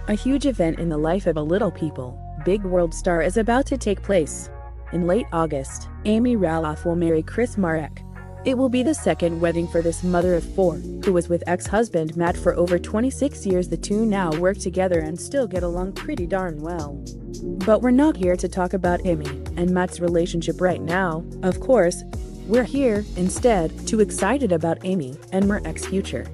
A huge event in the life of a little people, big world star is about to take place. In late August, Amy Roloff will marry Chris Marek. It will be the second wedding for this mother of four, who was with ex-husband Matt for over 26 years. The two now work together and still get along pretty darn well. But we're not here to talk about Amy and Matt's relationship right now, of course. We're here, instead, too excited about Amy and Marek's future.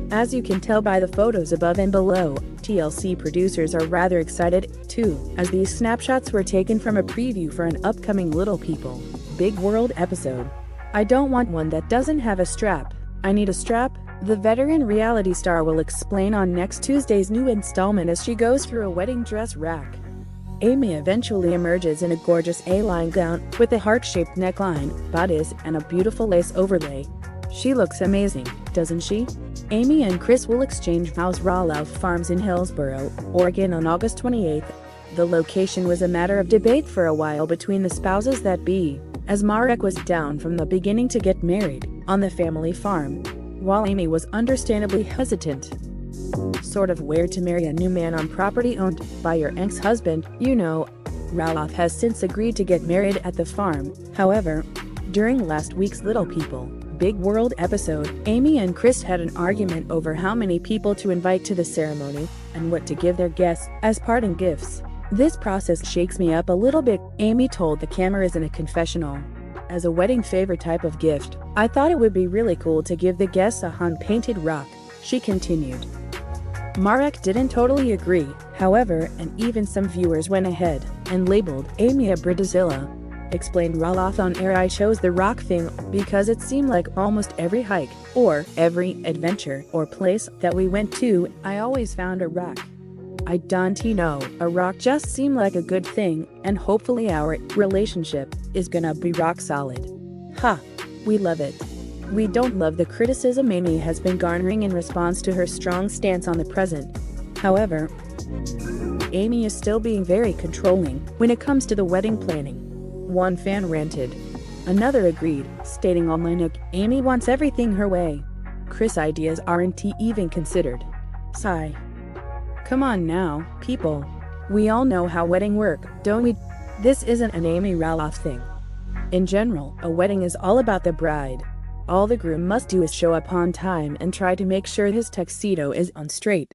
As you can tell by the photos above and below, TLC producers are rather excited, too, as these snapshots were taken from a preview for an upcoming Little People, Big World episode. "I don't want one that doesn't have a strap. I need a strap," the veteran reality star will explain on next Tuesday's new installment as she goes through a wedding dress rack. Amy eventually emerges in a gorgeous A-line gown with a heart-shaped neckline, bodice, and a beautiful lace overlay. She looks amazing, doesn't she? Amy and Chris will exchange vows Roloff Farms in Hillsboro, Oregon on August 28. The location was a matter of debate for a while between the spouses that be, as Marek was down from the beginning to get married on the family farm, while Amy was understandably hesitant. Sort of weird to marry a new man on property owned by your ex-husband, you know. Roloff has since agreed to get married at the farm. However, during last week's Little People, Big World episode, Amy and Chris had an argument over how many people to invite to the ceremony and what to give their guests as parting gifts. "This process shakes me up a little bit," Amy told the cameras in a confessional. "As a wedding favor type of gift, I thought it would be really cool to give the guests a hand-painted rock," she continued. Marek didn't totally agree, however, and even some viewers went ahead and labeled Amy a Bridezilla. Explained Roloff on air, "I chose the rock thing because it seemed like almost every hike, or every adventure or place that we went to, I always found a rock. I don't know, a rock just seemed like a good thing, and hopefully our relationship is gonna be rock solid." Ha! We love it. We don't love the criticism Amy has been garnering in response to her strong stance on the present. However, Amy is still being very controlling when it comes to the wedding planning. One fan ranted. Another agreed, stating online, "Amy wants everything her way. Chris' ideas aren't even considered." Sigh. Come on now, people. We all know how weddings work, don't we? This isn't an Amy Roloff thing. In general, a wedding is all about the bride. All the groom must do is show up on time and try to make sure his tuxedo is on straight.